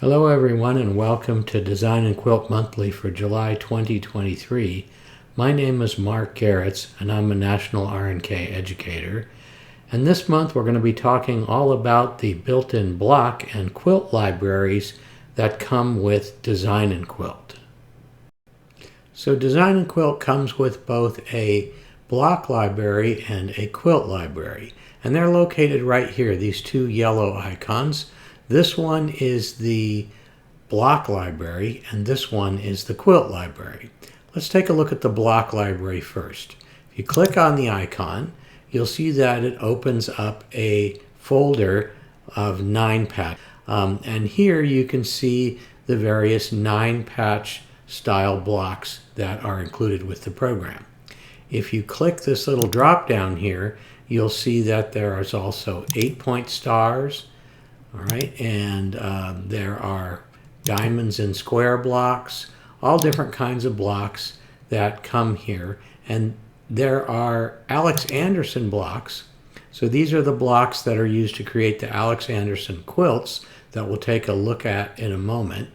Hello everyone and welcome to Design N Quilt Monthly for July 2023. My name is Mark Garretts and I'm a National R&K educator. And this month we're going to be talking all about the built-in block and quilt libraries that come with Design N Quilt. So Design N Quilt comes with both a block library and a quilt library. And they're located right here, these two yellow icons. This one is the block library and this one is the quilt library. Let's take a look at the block library first. If you click on the icon, you'll see that it opens up a folder of 9-patch. And here you can see the various 9-patch style blocks that are included with the program. If you click this little drop down here, you'll see that there is also 8-point stars, all right, and there are diamonds and square blocks, all different kinds of blocks that come here. And there are Alex Anderson blocks. So these are the blocks that are used to create the Alex Anderson quilts that we'll take a look at in a moment.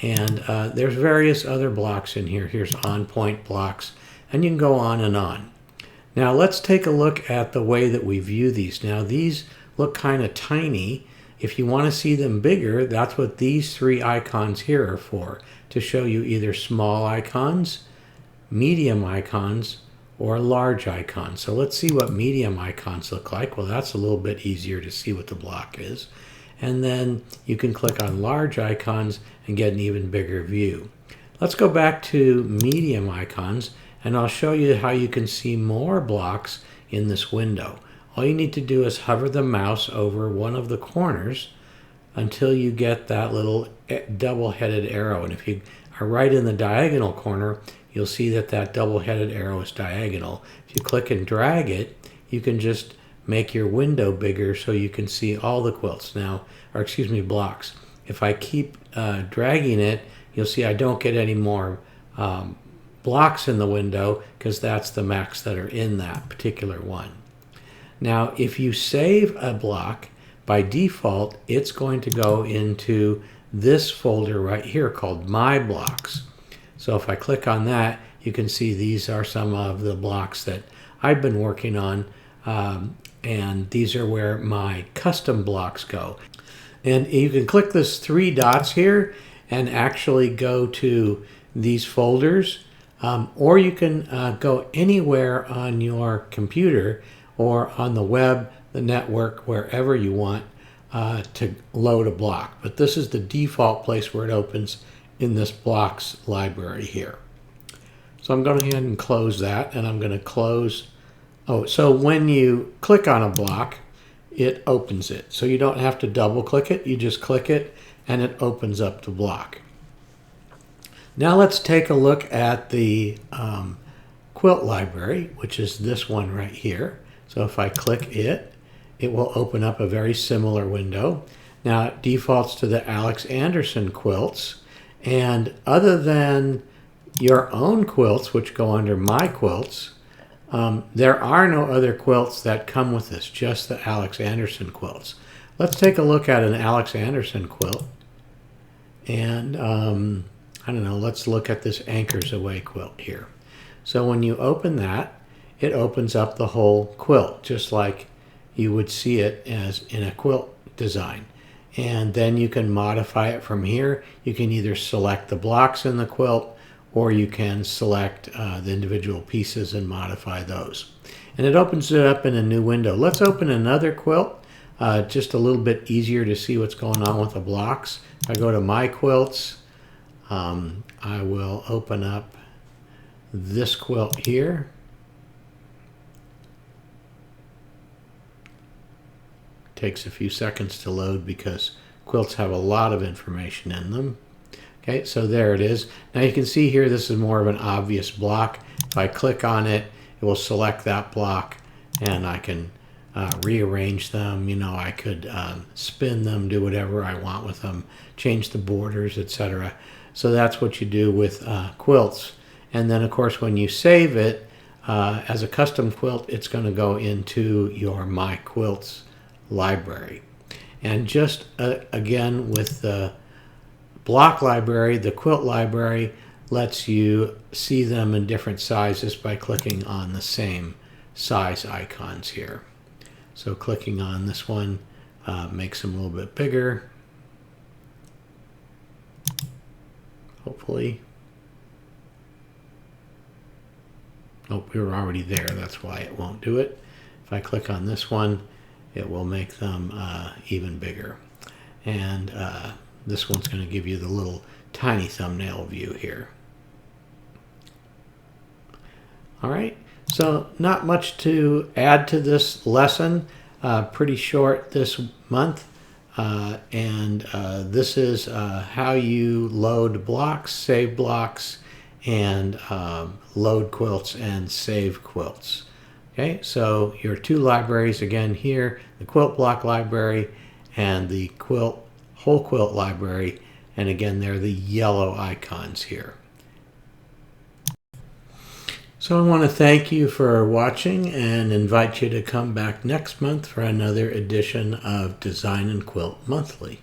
And there's various other blocks in here. Here's on-point blocks, and you can go on and on. Now let's take a look at the way that we view these. Now these look kind of tiny. If you want to see them bigger, that's what these three icons here are for, to show you either small icons, medium icons, or large icons. So let's see what medium icons look like. Well, that's a little bit easier to see what the block is. And then you can click on large icons and get an even bigger view. Let's go back to medium icons, and I'll show you how you can see more blocks in this window. All you need to do is hover the mouse over one of the corners until you get that little double-headed arrow. And if you are right in the diagonal corner, you'll see that that double-headed arrow is diagonal. If you click and drag it, you can just make your window bigger so you can see all the quilts now, or excuse me, blocks. If I keep dragging it, you'll see I don't get any more blocks in the window because that's the max that are in that particular one. Now, if you save a block, by default, it's going to go into this folder right here called My Blocks. So if I click on that, you can see these are some of the blocks that I've been working on, and these are where my custom blocks go. And you can click this 3 dots here and actually go to these folders, or you can go anywhere on your computer or on the web, the network, wherever you want to load a block. But this is the default place where it opens in this blocks library here. So I'm going to go ahead and close that, and I'm going to close. Oh, so when you click on a block, it opens it. So you don't have to double click it, you just click it and it opens up the block. Now let's take a look at the quilt library, which is this one right here. So if I click it, it will open up a very similar window. Now it defaults to the Alex Anderson quilts, and other than your own quilts, which go under My Quilts, there are no other quilts that come with this, just the Alex Anderson quilts. Let's take a look at an Alex Anderson quilt. And I don't know, let's look at this Anchors Away quilt here. So when you open that, it opens up the whole quilt, just like you would see it as in a quilt design. And then you can modify it from here. You can either select the blocks in the quilt, or you can select the individual pieces and modify those. And it opens it up in a new window. Let's open another quilt, just a little bit easier to see what's going on with the blocks. If I go to My Quilts, I will open up this quilt here. Takes a few seconds to load because quilts have a lot of information in them. Okay, so there it is. Now you can see here this is more of an obvious block. If I click on it, it will select that block, and I can rearrange them. You know, I could spin them, do whatever I want with them, change the borders, etc. So that's what you do with quilts. And then of course when you save it as a custom quilt, it's going to go into your My Quilts library. And just again with the block library, the quilt library, lets you see them in different sizes by clicking on the same size icons here. So clicking on this one makes them a little bit bigger, hopefully. Nope, we were already there, that's why it won't do it. If I click on this one, it will make them even bigger. And this one's going to give you the little tiny thumbnail view here. All right, so not much to add to this lesson. Pretty short this month. This is how you load blocks, save blocks, and load quilts and save quilts. Okay, so your two libraries again here, the quilt block library and the whole quilt library, and again they're the yellow icons here. So I want to thank you for watching and invite you to come back next month for another edition of Design and Quilt Monthly.